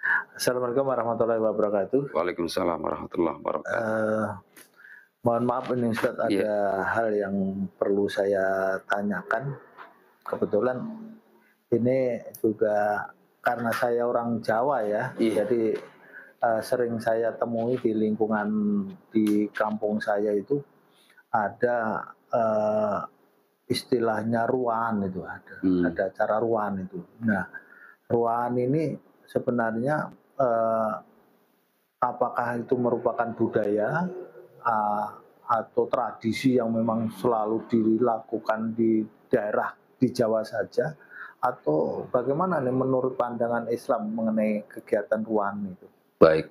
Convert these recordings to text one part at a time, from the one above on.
Assalamualaikum warahmatullahi wabarakatuh. Waalaikumsalam warahmatullahi wabarakatuh. Eee, Mohon maaf ini Ustadz, Iya, ada hal yang perlu saya tanyakan. Kebetulan ini juga karena saya orang Jawa ya, iya, jadi, sering saya temui di lingkungan di kampung saya itu ada, istilahnya ruan itu mmm, ada acara ruan itu. Nah, ruan ini sebenarnya, eee apakah itu merupakan budaya, eee, atau tradisi yang memang selalu dilakukan di daerah di Jawa saja, atau bagaimana nih menurut pandangan Islam mengenai kegiatan ruan itu? baik.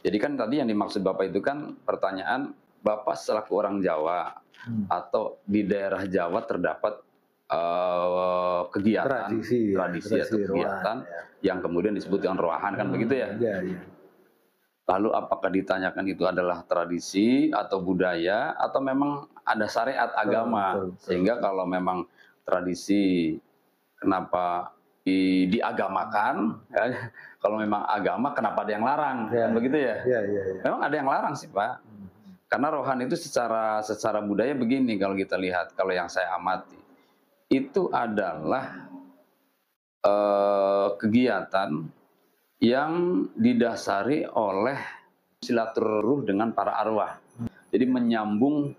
Jadi kan tadi yang dimaksud Bapak itu kan pertanyaan Bapak selaku orang Jawa Hmm. atau di daerah Jawa terdapat, kegiatan, Tradisi ya, tradisi tradisi atau ruan kegiatan ya. yang kemudian disebut dengan ruahan kan begitu ya? Iya iya. Lalu apakah ditanyakan itu adalah tradisi atau budaya atau memang ada syariat Betul betul agama? betul Sehingga betul. kalau memang tradisi kenapa diagamakan, ya, kalau memang agama kenapa ada yang larang, Iya kan begitu ya? iya iya iya. Memang ada yang larang sih Pak, Mhm. karena rohani itu secara budaya begini kalau kita lihat, kalau yang saya amati, itu adalah, kegiatan yang didasari oleh silaturruh dengan para arwah. Jadi menyambung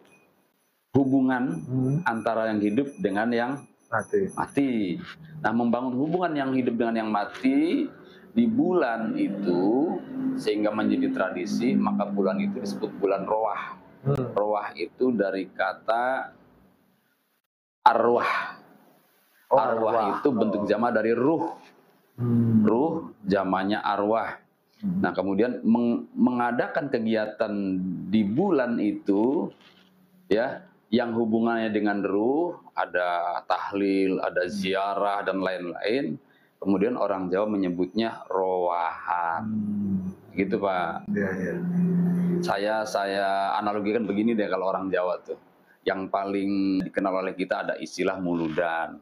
hubungan Mhm. antara yang hidup dengan yang Mati. mati. Nah, membangun hubungan yang hidup dengan yang mati di bulan itu sehingga menjadi tradisi, maka bulan itu disebut bulan Rowah. Hmm. Rowah itu dari kata arwah. Oh Arwah arwah, itu bentuk oh. jamak dari ruh. Ruh jamaknya arwah. Mhm. Nah, kemudian mengadakan kegiatan di bulan itu ya, yang hubungannya dengan ruh, ada tahlil, ada ziarah dan lain-lain. Kemudian orang Jawa menyebutnya rowahan. Gitu, Pak. Iya iya. Saya analogikan begini deh kalau orang Jawa tuh. Yang paling dikenal oleh kita ada istilah muludan.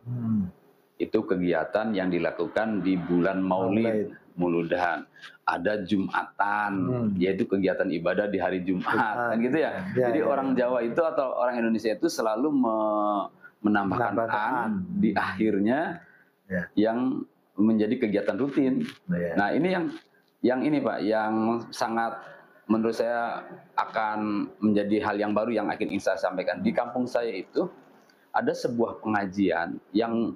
Itu kegiatan yang dilakukan di bulan Maulid. Maulid, muludan. Ada Jumatan, yaitu kegiatan ibadah di hari Jumat, kan gitu ya. Ya, Jadi ya, orang ya. Jawa itu atau orang Indonesia itu selalu menambahkan Menambahkan an di akhirnya Ya. yang menjadi kegiatan rutin. Ya. Nah, ini yang ini Pak, yang sangat menurut saya akan menjadi hal yang baru yang akan saya sampaikan. Di kampung saya itu ada sebuah pengajian yang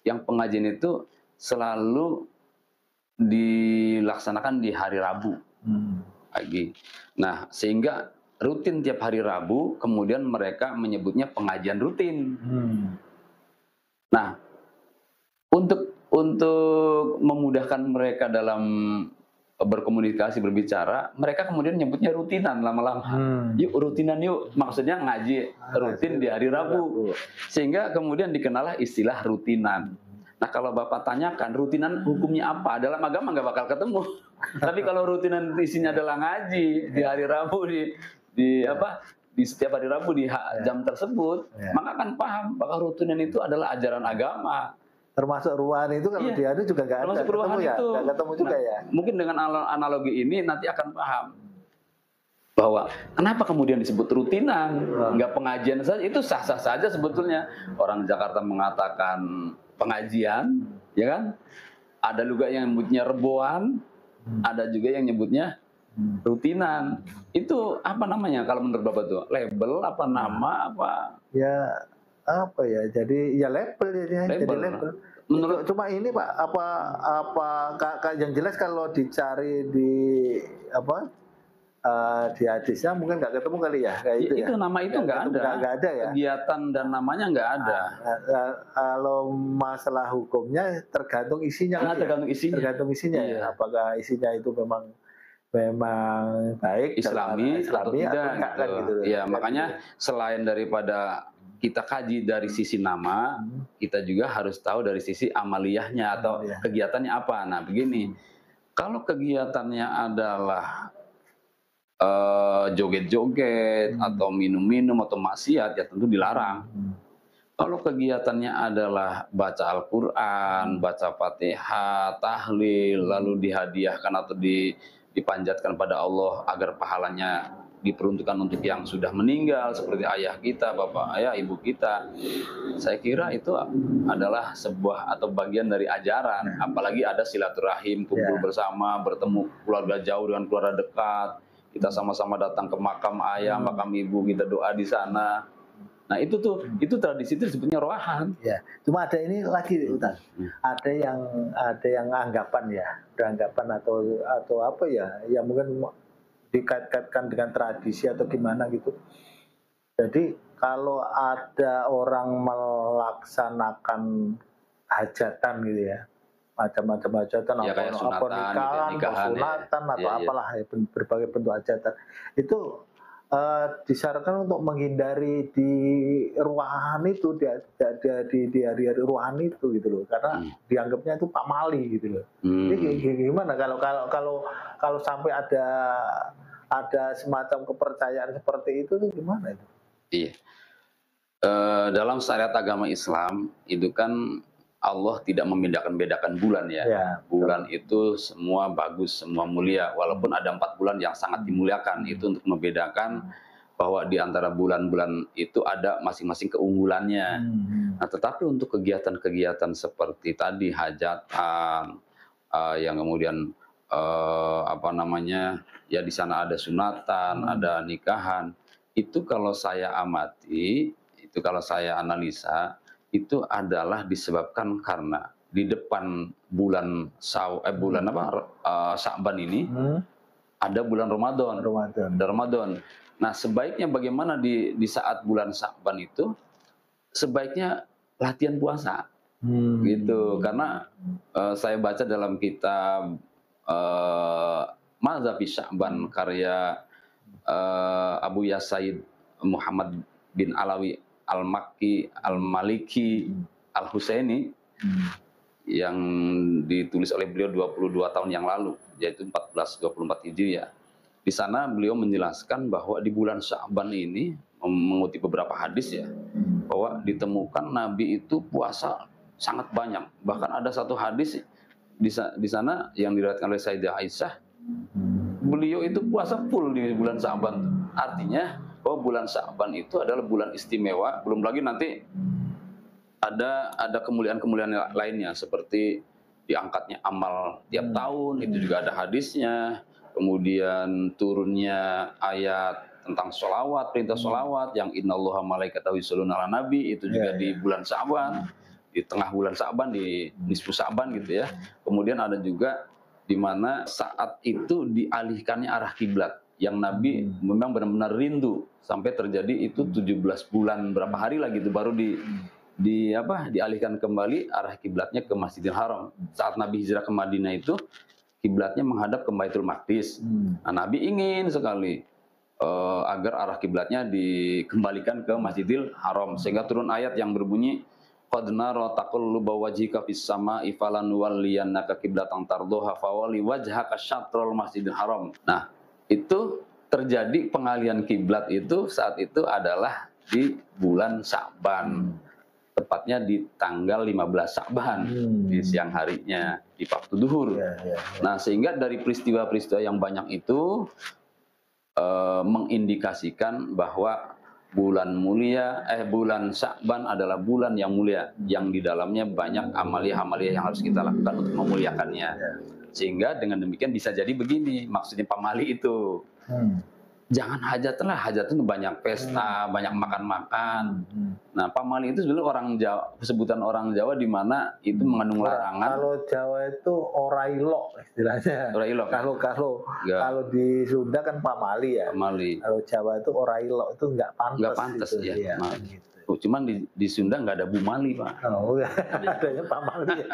pengajian itu selalu dilaksanakan di hari Rabu pagi. Nah, sehingga rutin tiap hari Rabu, kemudian mereka menyebutnya pengajian rutin. Nah, untuk memudahkan mereka dalam berkomunikasi, berbicara, mereka kemudian nyebutnya rutinan lama-lama. Yuk rutinan yuk, maksudnya ngaji rutin di hari Rabu. Sehingga kemudian dikenallah istilah rutinan. Nah, kalau Bapak tanyakan rutinan hukumnya apa? Dalam agama nggak bakal ketemu. Tapi kalau rutinan isinya adalah ngaji di hari Rabu di setiap hari Rabu di jam tersebut, maka akan paham bahwa rutinan itu adalah ajaran agama. Termasuk ruan itu kalau Iya, di anu juga nggak ada termasuk ketemu ruahan ya? itu. Nggak ketemu juga Nah, ya? mungkin dengan analogi ini nanti akan paham bahwa kenapa kemudian disebut rutinan, nggak pengajian saja, itu sah-sah saja sebetulnya. Orang Jakarta mengatakan pengajian, ya kan? Ada juga yang nyebutnya reboan, ada juga yang nyebutnya rutinan. Itu apa namanya kalau menurut Bapak tuh? Label apa nama apa? Ya apa ya? Jadi ya label ya, jadi Label. label. Menurut Cuma ini Pak, yang jelas kalau dicari di apa di hadisnya mungkin nggak ketemu kali ya kayak itu ya. Itu nama itu nggak ada. Nggak ada ya. Kegiatan dan namanya nggak ada. Kalau masalah hukumnya tergantung isinya. Nah, tergantung isinya. Tergantung isinya ya. Apakah isinya itu memang baik Islami atau tidak enggak kan gitu. Ya, makanya selain daripada kita kaji dari sisi nama, kita juga harus tahu dari sisi amaliyahnya atau kegiatannya apa. Nah, begini. Kalau kegiatannya adalah joget-joget atau minum-minum atau maksiat, ya tentu dilarang. Kalau kegiatannya adalah baca Al-Quran, baca Fatihah, tahlil, lalu dihadiahkan atau dipanjatkan pada Allah agar pahalanya diperuntukkan untuk yang sudah meninggal seperti ayah kita, bapak ayah, ibu kita. Saya kira itu adalah sebuah atau bagian dari ajaran. Apalagi ada silaturahim, kumpul bersama, bertemu keluarga jauh dengan keluarga dekat. Kita sama-sama datang ke makam ayah, makam ibu, kita doa di sana. Nah itu tradisi itu disebutnya roahan. Ya, cuma ada ini lagi, Ustaz. Ada yang anggapan ya, beranggapan atau apa ya, ya mungkin dikait-kaitkan dengan tradisi atau gimana gitu. Jadi kalau ada orang melaksanakan hajatan gitu ya, macam-macam hajatan, Ya, apa kayak sunatan, nikahan, sunatan, atau apalah ya, berbagai bentuk hajatan itu disarankan untuk menghindari di ruangan itu, di hari-hari ruangan itu gitu loh, karena dianggapnya itu pamali gitu loh. Ini gimana kalau sampai ada semacam kepercayaan seperti itu tuh gimana itu? Iya. Dalam syariat agama Islam itu kan Allah tidak membedakan bulan ya. Bulan itu semua bagus, semua mulia. Walaupun ada 4 bulan yang sangat dimuliakan, itu untuk membedakan bahwa di antara bulan-bulan itu ada masing-masing keunggulannya. Nah, tetapi untuk kegiatan-kegiatan seperti tadi hajatan, yang kemudian ya di sana ada sunatan, ada nikahan. Itu kalau saya amati, itu kalau saya analisa, itu adalah disebabkan karena di depan bulan Sya'ban ini ada bulan Ramadan. Nah, sebaiknya bagaimana di saat bulan Sya'ban itu sebaiknya latihan puasa. Gitu. Karena saya baca dalam kitab Madza fi Sya'ban karya Abu Yasaid Muhammad bin Alawi Al-Makki Al-Maliki Al-Husaini yang ditulis oleh beliau 22 tahun yang lalu, yaitu 1424 Hijriah. Di sana beliau menjelaskan bahwa di bulan Sya'ban ini, mengutip beberapa hadis ya, bahwa ditemukan Nabi itu puasa sangat banyak. Bahkan ada satu hadis di sana yang diriwayatkan oleh Sayyidah Aisyah, beliau itu puasa full di bulan Sya'ban. Artinya bahwa bulan Sya'ban itu adalah bulan istimewa. Belum lagi nanti ada kemuliaan-kemuliaan lainnya seperti diangkatnya amal tiap tahun, itu juga ada hadisnya. Kemudian turunnya ayat tentang sholawat, perintah sholawat yang innallaha malaikatahu yusholluna ala nabi, itu juga di bulan Sya'ban, di tengah bulan Sya'ban, di nisfu Sya'ban gitu ya. Kemudian ada juga di mana saat itu dialihkannya arah kiblat, yang Nabi memang benar-benar rindu sampai terjadi itu 17 bulan berapa hari lagi itu baru dialihkan kembali arah kiblatnya ke Masjidil Haram. Saat Nabi hijrah ke Madinah itu kiblatnya menghadap ke Baitul Maqdis. Nah, Nabi ingin sekali agar arah kiblatnya dikembalikan ke Masjidil Haram, sehingga turun ayat yang berbunyi qad nara taqalluba wajhika fis sama'i falanuwalliyannaka qiblatan tardhaha fawalli wajhaka syatrul Masjidil Haram. Nah, itu terjadi pengalihan kiblat itu saat itu adalah di bulan Sya'ban. Tepatnya di tanggal 15 Sya'ban, di siang harinya, di waktu duhur. Nah, sehingga dari peristiwa-peristiwa yang banyak itu mengindikasikan bahwa bulan Sya'ban adalah bulan yang mulia, yang di dalamnya banyak amalia-amalia yang harus kita lakukan untuk memuliakannya. Sehingga dengan demikian bisa jadi begini, maksudnya pamali itu. Jangan hajatan lah, hajatan itu banyak pesta, banyak makan-makan. Nah, pamali itu sebenarnya orang Jawa, sebutan orang Jawa di mana itu mengandung larangan. Kalau Jawa itu orailo istilahnya. Orailo. Kalau di Sunda kan pamali ya. Pamali. Kalau Jawa itu orailo, itu nggak pantas. Nggak pantas gitu, ya. Gitu. Cuman di Sunda nggak ada bumali, Pak. Oh, adanya pamali.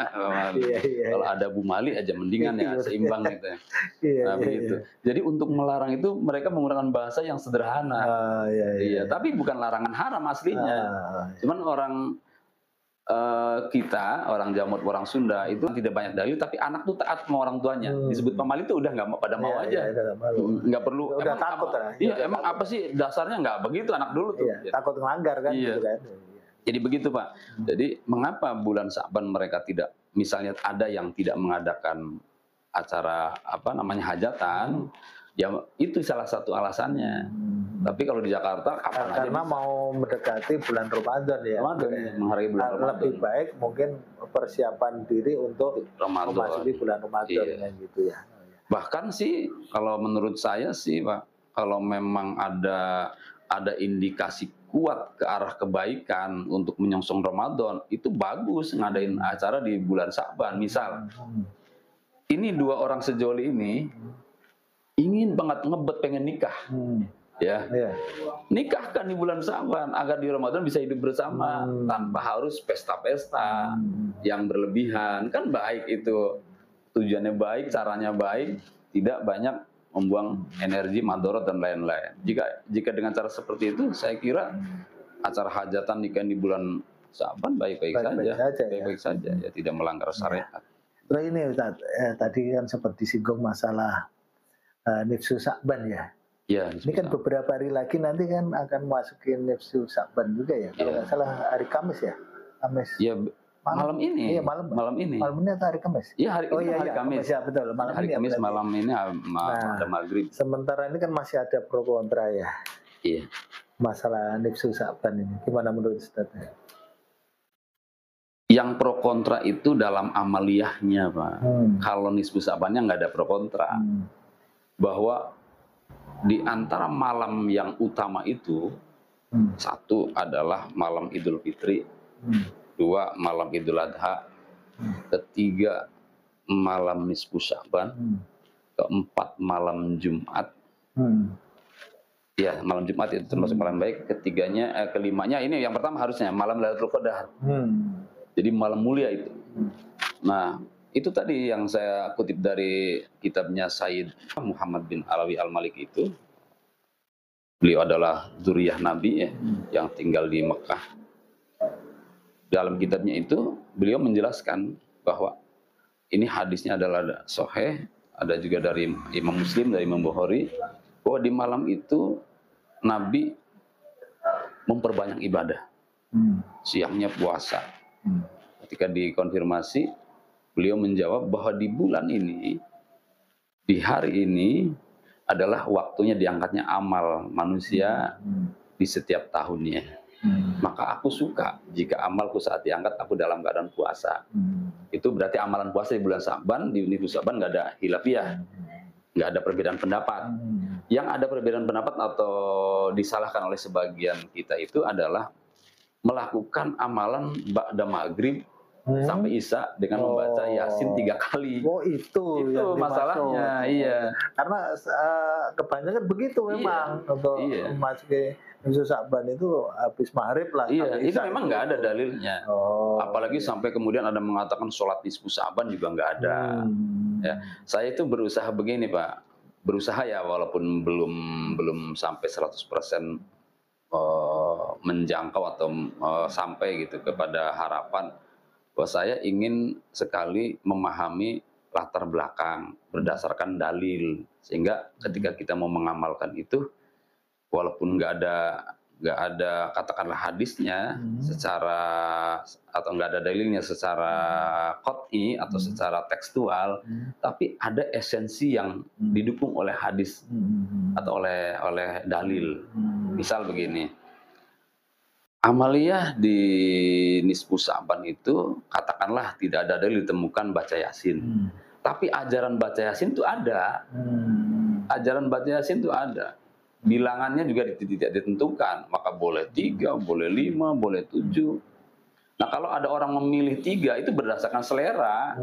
Kalau ada bumali aja mendingan ya, seimbang gitu ya. Nah, begitu. Jadi untuk melarang itu mereka menggunakan bahasa yang sederhana. Tapi bukan larangan haram aslinya. Cuman orang orang Jawa, orang Sunda itu tidak banyak dalil, tapi anak tuh taat sama orang tuanya. Disebut pamali itu udah nggak pada mau aja. Nggak perlu. Udah takut lah. Iya, emang apa sih dasarnya nggak begitu anak dulu tuh. Takut ngelanggar kan. Gitu kan. Jadi begitu Pak. Jadi mengapa bulan Sa'ban mereka tidak, misalnya ada yang tidak mengadakan acara hajatan, ya itu salah satu alasannya. Tapi kalau di Jakarta kapan aja karena bisa. mau mendekati bulan Ramadan ya. Menghargai bulan Ramadan. Lebih baik mungkin persiapan diri untuk Ramadan. memasuki bulan Ramadan gitu ya. Bahkan sih kalau menurut saya sih Pak, kalau memang ada indikasi kuat ke arah kebaikan untuk menyongsong Ramadan, itu bagus ngadain acara di bulan Sa'ban. Misal, ini 2 orang sejoli ini ingin banget ngebet pengen nikah. Ya, nikahkan di bulan Sa'ban agar di Ramadan bisa hidup bersama tanpa harus pesta-pesta yang berlebihan. Kan baik itu, tujuannya baik, caranya baik, tidak banyak membuang energi, madorot dan lain-lain. Jika dengan cara seperti itu, saya kira acara hajatan nikah di bulan Sa'ban baik-baik saja, ya tidak melanggar syariat. Terus ini Ustaz, tadi kan sempat disinggung masalah nifsu Sa'ban ya. Ya, ini kan beberapa hari lagi nanti kan akan masukin nifsu Sa'ban juga ya. Kalau nggak salah hari Kamis ya. Kamis. Ya, malam ini. Iya, malam ini. Malam ini atau hari Kamis? Iya, hari Kamis. Ya, betul. Malam hari Kamis malam ini ada maghrib. Sementara ini kan masih ada pro kontra ya. Iya. Masalah nifsu Sa'ban ini. Gimana menurut Ustaz? Yang pro kontra itu dalam amaliyahnya, Pak. Kalau nisfu Sa'bannya nggak ada pro kontra. Bahwa di antara malam yang utama itu, satu adalah malam Idul Fitri, 2 malam Idul Adha, 3 malam nisfu Sa'ban, 4 malam Jumat. Ya, malam Jumat itu termasuk malam baik. Kelimanya ini yang pertama harusnya malam Lailatul Qadar. Jadi malam mulia itu. Nah, itu tadi yang saya kutip dari kitabnya Sayyid Muhammad bin Alawi Al-Malik itu. Beliau adalah zuriyah Nabi ya, yang tinggal di Mekah. Dalam kitabnya itu, beliau menjelaskan bahwa ini hadisnya adalah sahih, ada juga dari Imam Muslim, dari Imam Bukhari, bahwa di malam itu Nabi memperbanyak ibadah. Siangnya puasa. Ketika dikonfirmasi, beliau menjawab bahwa di bulan ini, di hari ini adalah waktunya diangkatnya amal manusia di setiap tahunnya. Maka aku suka jika amalku saat diangkat aku dalam keadaan puasa. Itu berarti amalan puasa di bulan Sa'ban, di nifsu Sa'ban nggak ada khilafiyah, nggak ada perbedaan pendapat. Yang ada perbedaan pendapat atau disalahkan oleh sebagian kita itu adalah melakukan amalan ba'da maghrib sampai Isya dengan membaca Yasin 3 kali. Itu yang masalahnya, iya. Karena kebanyakan begitu memang untuk memasuki nifsu Sa'ban itu habis maghrib lah. Iya, itu memang nggak ada dalilnya. Apalagi sampai kemudian ada mengatakan sholat nisfu Sa'ban juga nggak ada. Ya, saya itu berusaha begini Pak, berusaha ya walaupun belum sampai 100% menjangkau atau sampai gitu kepada harapan. Bahwa saya ingin sekali memahami latar belakang berdasarkan dalil, sehingga ketika kita mau mengamalkan itu, walaupun nggak ada katakanlah hadisnya secara atau nggak ada dalilnya secara qot'i atau secara tekstual, tapi ada esensi yang didukung oleh hadis atau oleh dalil. Misal begini. Amaliyah di nisfu Sa'ban itu katakanlah tidak ada dalil ditemukan baca Yasin. Tapi ajaran baca Yasin itu ada. Ajaran baca Yasin itu ada. Bilangannya juga tidak ditentukan. Maka boleh 3, boleh 5, boleh 7. Nah kalau ada orang memilih 3 itu berdasarkan selera.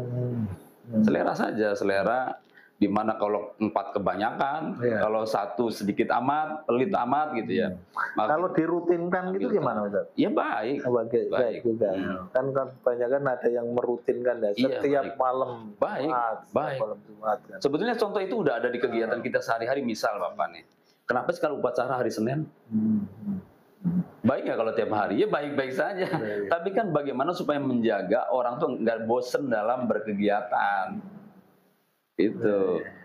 Selera saja, selera. Dimana kalau 4 kebanyakan, kalau 1 sedikit amat, pelit amat gitu ya. Kalau dirutinkan gitu gimana Ustaz? Ya baik. Baik juga. Kan kebanyakan ada yang merutinkan ya, setiap malam Jumat. Kan. Sebetulnya contoh itu udah ada di kegiatan kita sehari-hari, misal Bapak nih. Kenapa sih kalau upacara hari Senin? Baik nggak kalau tiap hari? Ya baik-baik saja. Tapi kan bagaimana supaya menjaga orang tuh nggak bosen dalam berkegiatan.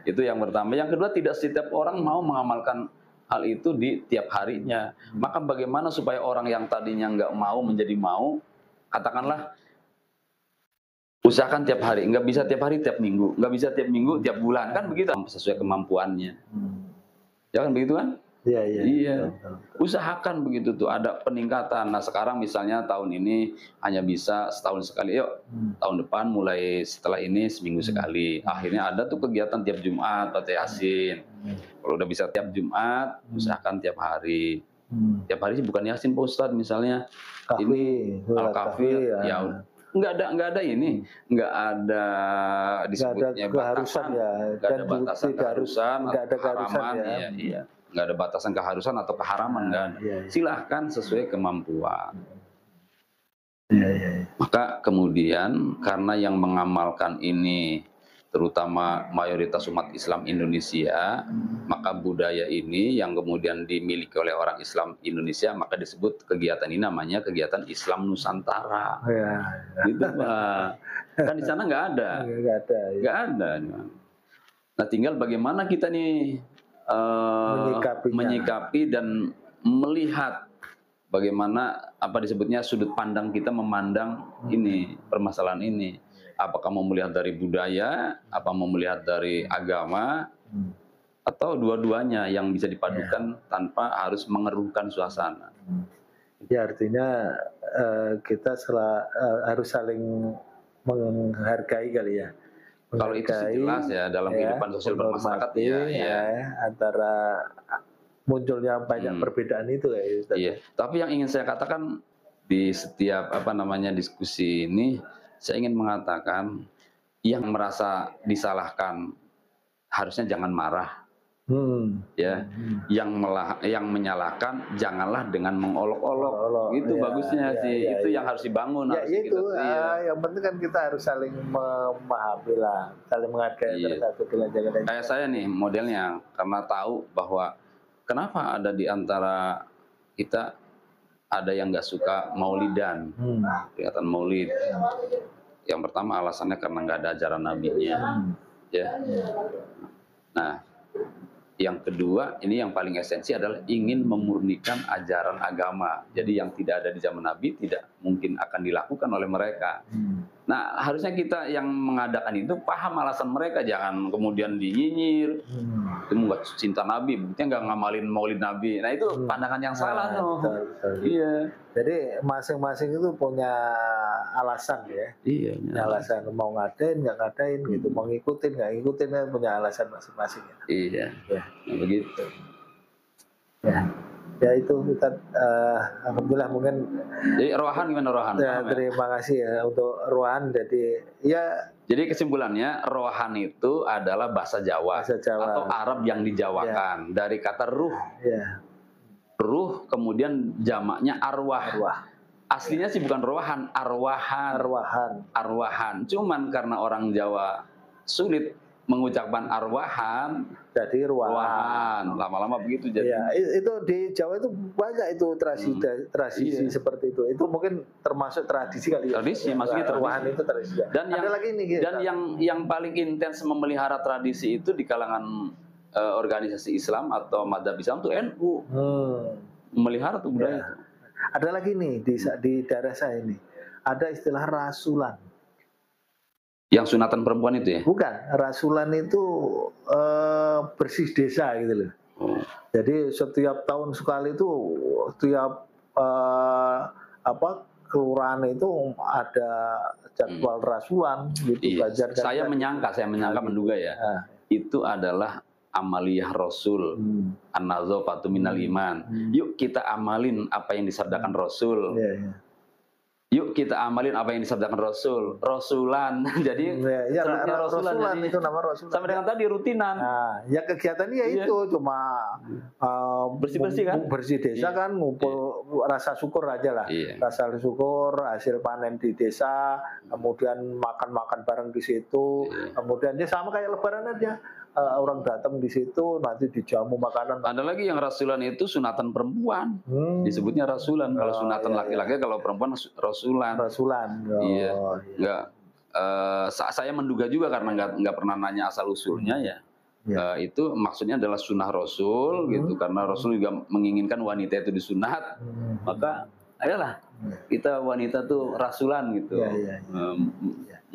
Itu yang pertama. Yang kedua, tidak setiap orang mau mengamalkan hal itu di tiap harinya. Maka bagaimana supaya orang yang tadinya nggak mau menjadi mau, katakanlah usahakan tiap hari, nggak bisa tiap hari tiap minggu, nggak bisa tiap minggu tiap bulan, kan begitu sesuai kemampuannya. Jangan begitu kan? Iya. Iya. Usahakan begitu tuh ada peningkatan. Nah sekarang misalnya tahun ini hanya bisa setahun sekali, yuk tahun depan mulai setelah ini seminggu sekali. Akhirnya ada tuh kegiatan tiap Jumat atau Yasin. Kalau udah bisa tiap Jumat, usahakan tiap hari. Tiap hari sih bukan Yasin Pak Ustadz, misalnya ini Al-Kahfi, ya nggak ada ini, nggak ada disebutnya keharusan ya, nggak ada batasan keharusan nggak ada atau keharaman, ya. iya. Nggak ada batasan keharusan atau keharaman, kan? Silahkan sesuai kemampuan. Maka kemudian karena yang mengamalkan ini terutama mayoritas umat Islam Indonesia, maka budaya ini yang kemudian dimiliki oleh orang Islam Indonesia, maka disebut kegiatan ini namanya kegiatan Islam Nusantara. Gitu Pak. Kan di sana nggak ada. Nggak ada. Nah tinggal bagaimana kita nih menyikapi dan melihat bagaimana apa disebutnya sudut pandang kita memandang ini permasalahan ini. Apakah mau melihat dari budaya, apa mau melihat dari agama, atau dua-duanya yang bisa dipadukan tanpa harus mengeruhkan suasana. Ya artinya kita harus saling menghargai kali ya. Kalau itu sih jelas ya dalam kehidupan sosial bermasyarakat ya. Antara munculnya banyak perbedaan itu ya. Iya. Tapi yang ingin saya katakan di setiap diskusi ini, saya ingin mengatakan yang merasa disalahkan harusnya jangan marah. Yang menyalahkan janganlah dengan mengolok-olok. Itu bagusnya sih. Itu yang harus dibangun. Yang penting kan kita harus saling memahami lah, saling menghargai satu dengan yang lain. Kayak saya nih modelnya, karena tahu bahwa kenapa ada di antara kita ada yang nggak suka maulidan, kegiatan maulid. Yang pertama alasannya karena nggak ada ajaran nabinya, ya. Nah, yang kedua ini yang paling esensi adalah ingin memurnikan ajaran agama. Jadi yang tidak ada di zaman Nabi tidak mungkin akan dilakukan oleh mereka. Nah, harusnya kita yang mengadakan itu paham alasan mereka, jangan kemudian dinyinyir. Itu nggak cinta Nabi, buktinya nggak ngamalin maulid Nabi. Nah, itu pandangan yang salah tuh. Iya. Jadi masing-masing itu punya alasan ya. Iya. Alasan mau ngadain, nggak ngadain gitu, mau ngikutin, nggak ngikutin, kan punya alasan masing-masing. Iya. Nah, begitu. Ya itu kita alhamdulillah mungkin. Jadi Rohan gimana Rohan? Ya, terima kasih ya untuk Rohan. Jadi kesimpulannya Rohan itu adalah bahasa Jawa atau Arab yang dijawakan dari kata ruh. Ruh kemudian jamaknya arwah. Aslinya sih bukan rohan, arwahan. Cuman karena orang Jawa sulit mengucapkan arwahan, jadi ruahan. Lama-lama begitu jadi. Ya, itu di Jawa itu banyak itu tradisi seperti itu. Itu mungkin termasuk tradisi kali ya. Tradisi, maksudnya ruahan itu tradisi. Dan yang paling intens memelihara tradisi itu di kalangan organisasi Islam atau madzhab Islam itu NU. Memelihara tuh budaya itu. Ada lagi nih di daerah saya ini. Ada istilah rasulan. Yang sunatan perempuan itu ya? Bukan, rasulan itu bersih desa gitu loh. Jadi setiap tahun sekali itu setiap kelurahan itu ada jadwal rasulan gitu. Saya menyangka menduga ya. Itu adalah amaliyah Rasul, an-nazafatu minal iman. Yuk kita amalin apa yang disabdakan Rasul. Yuk kita amalin apa yang disabdakan Rasul. Rasulan. Jadi rasulan itu nama Rasulan. Sama dengan tadi rutinan. Nah, ya kegiatannya itu cuma bersih-bersih kan? Bersih desa kan, ngumpul rasa syukur aja lah. Rasa syukur hasil panen di desa, kemudian makan-makan bareng di situ. Kemudian dia sama kayak lebaran aja. Orang datang di situ nanti dijamu makanan. Ada lagi yang rasulan itu sunatan perempuan, disebutnya rasulan. Kalau sunatan laki-laki, kalau perempuan rasulan. Iya. Enggak. Saya menduga juga karena nggak pernah nanya asal usulnya ya. Itu maksudnya adalah sunnah Rasul gitu, karena Rasul juga menginginkan wanita itu disunat, maka ayolah kita wanita tuh rasulan gitu,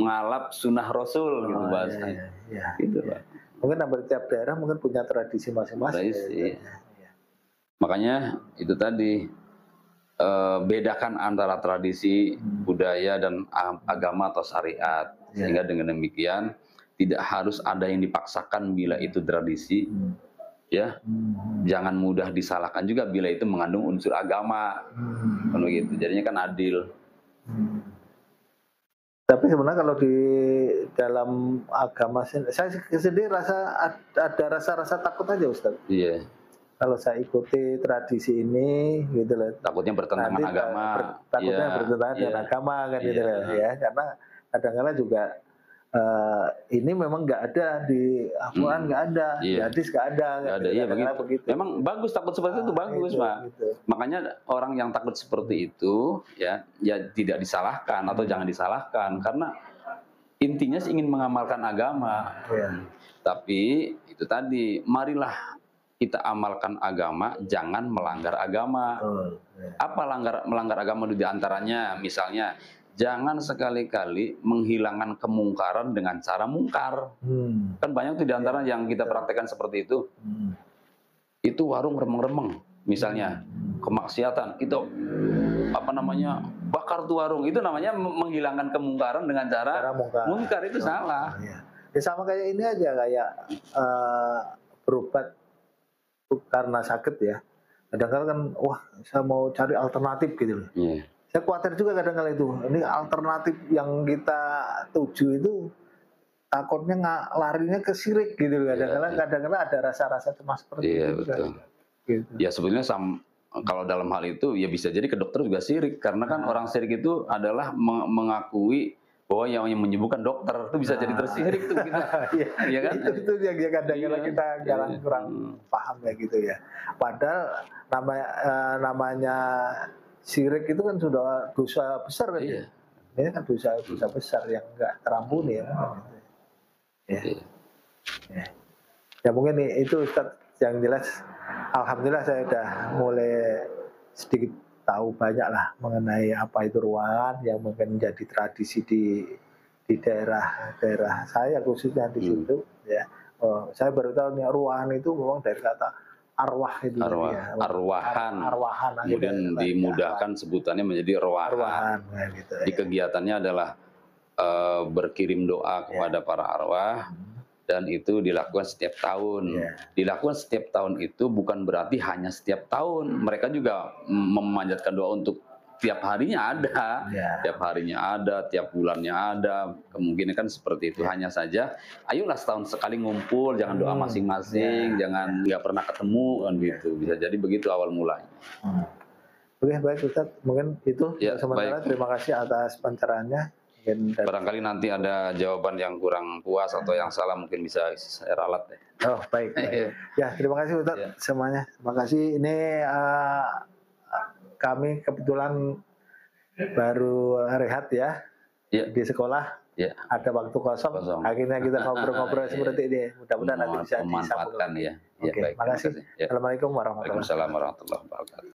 mengalap sunnah Rasul gitu bahasanya. Gitu, Pak. Mungkin hampir tiap daerah mungkin punya tradisi masing-masing. Makanya itu tadi, bedakan antara tradisi, budaya dan agama atau syariat, sehingga dengan demikian tidak harus ada yang dipaksakan bila itu tradisi, ya. Jangan mudah disalahkan juga bila itu mengandung unsur agama, kalau gitu. Jadinya kan adil. Tapi sebenarnya kalau di dalam agama, saya sendiri ada rasa takut aja, Ustaz. Iya. Kalau saya ikuti tradisi ini, gitu loh. Takutnya bertentangan agama. Takutnya bertentangan dengan agama, kan gitu loh, ya. Karena kadang-kadang juga ini memang nggak ada di Al-Quran, nggak ada, di hadis nggak ada. Iya begitu. Memang bagus takut seperti itu, bagus, Pak. Makanya orang yang takut seperti itu, ya tidak disalahkan atau jangan disalahkan, karena intinya sih ingin mengamalkan agama. Tapi itu tadi, marilah kita amalkan agama, jangan melanggar agama. Apa melanggar agama di antaranya? Misalnya, jangan sekali-kali menghilangkan kemungkaran dengan cara mungkar. Kan banyak tuh di antara yang kita praktekkan seperti itu. Itu warung remeng-remeng, misalnya kemaksiatan. Itu bakar tuh warung. Itu namanya menghilangkan kemungkaran dengan cara mungkar. Itu salah. Ya sama kayak ini aja, kayak berobat karena sakit ya. Kadang-kadang kan, wah saya mau cari alternatif gitu loh. Saya khawatir juga kadang-kadang itu. Ini alternatif yang kita tuju itu takutnya larinya ke syirik gitu. Kadang-kadang ada rasa-rasa cemas seperti itu. Betul. Gitu. Ya sebetulnya kalau dalam hal itu ya bisa jadi ke dokter juga syirik, karena kan orang syirik itu adalah mengakui bahwa yang menyembuhkan dokter itu bisa jadi tersyirik tuh kita. Iya kan? Itu yang kadang-kadang kita kurang paham ya gitu ya. Padahal namanya syirik itu kan sudah dosa besar kan. Ini kan dosa besar yang nggak terampuni ya. Ya mungkin itu Ustaz, yang jelas alhamdulillah saya udah mulai sedikit tahu banyak lah mengenai apa itu ruangan yang mungkin menjadi tradisi di daerah saya khususnya di situ ya. Saya baru tahu nih ruangan itu memang dari kata arwah itu ya. Arwahan. Kemudian dimudahkan sebutannya menjadi arwahan. Gitu, di kegiatannya adalah berkirim doa kepada para arwah, dan itu dilakukan setiap tahun. Dilakukan setiap tahun itu bukan berarti hanya setiap tahun. Mereka juga memanjatkan doa untuk tiap harinya ada, tiap bulannya ada, kemungkinan kan seperti itu. Hanya saja, ayolah setahun sekali ngumpul, jangan doa masing-masing, jangan nggak pernah ketemu kan gitu. Bisa jadi begitu awal mulanya. Oke, baik Ustaz, mungkin itu sementara. Terima kasih atas pencerahannya. Barangkali nanti ada jawaban yang kurang puas atau yang salah, mungkin bisa saya ralat deh. Oh baik. Ya terima kasih Ustaz semuanya. Terima kasih. Ini kami kebetulan baru rehat ya di sekolah. Ada waktu kosong. Akhirnya kita ngobrol-ngobrol seperti ini. Mudah-mudahan nanti bisa memanfaatkan ya. Oke, terima kasih. Assalamualaikum warahmatullahi wabarakatuh.